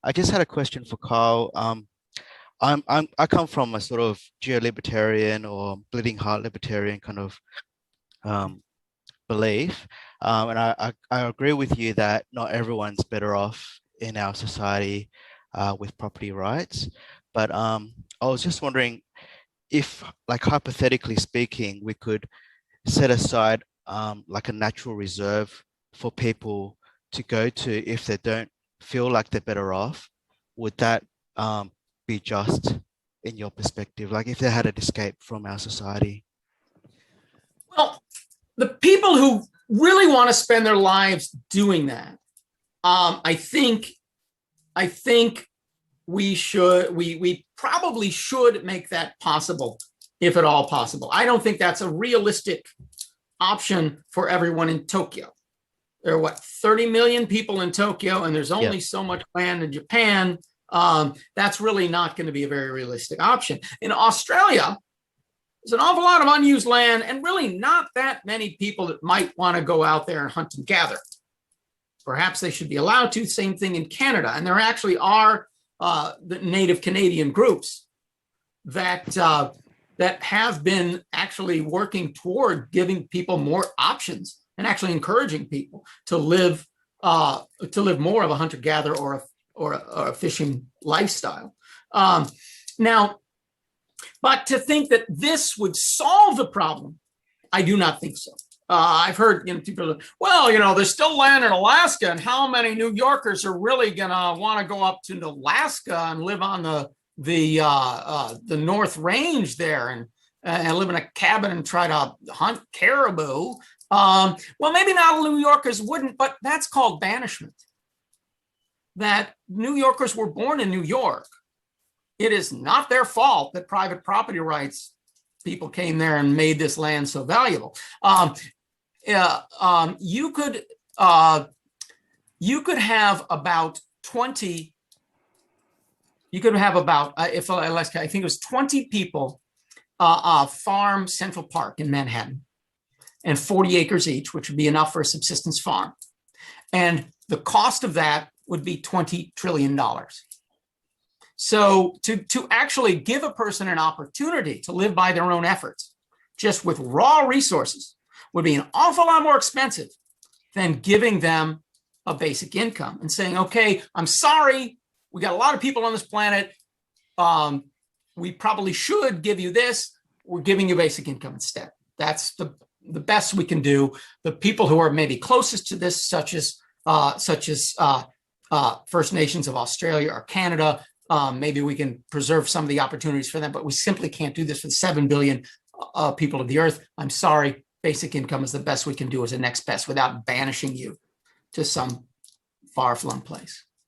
I just had a question for Carl. I come from a sort of geo-libertarian or bleeding heart libertarian kind of um, belief, and I agree with you that not everyone's better off in our society with property rights. But I was just wondering if, like hypothetically speaking, we could set aside like a natural reserve for people to go to if they don't feel like they're better off. Would that um, be just in your perspective? Like if they had an escape from our society? Well, the people who really want to spend their lives doing that, I think, I think we probably should make that possible, if at all possible. I don't think that's a realistic option for everyone in Tokyo. There are what, 30 million people in Tokyo, and there's Yeah, only so much land in Japan. That's really not going to be a very realistic option. In Australia, there's an awful lot of unused land, and really not that many people that might want to go out there and hunt and gather. Perhaps they should be allowed to. Same thing in Canada. And there actually are the native Canadian groups that that have been actually working toward giving people more options and actually encouraging people to live more of a hunter gatherer or a fishing lifestyle. Now, but to think that this would solve the problem, I do not think so. I've heard people, well, there's still land in Alaska, and how many New Yorkers are really gonna want to go up to Alaska and live on the North Range there and live in a cabin and try to hunt caribou? Well, maybe not all New Yorkers wouldn't, but that's called banishment. That New Yorkers were born in New York. It is not their fault that private property rights people came there and made this land so valuable. You could have about 20. You could have about I think it was 20 people farm Central Park in Manhattan, and 40 acres each, which would be enough for a subsistence farm. And the cost of that would be $20 trillion. So to actually give a person an opportunity to live by their own efforts, just with raw resources, would be an awful lot more expensive than giving them a basic income and saying, okay, I'm sorry, we got a lot of people on this planet. We probably should give you this. We're giving you basic income instead. That's the best we can do. The people who are maybe closest to this, such as First Nations of Australia or Canada, maybe we can preserve some of the opportunities for them, but we simply can't do this for the 7 billion people of the earth. I'm sorry, basic income is the best we can do as a next best without banishing you to some far-flung place.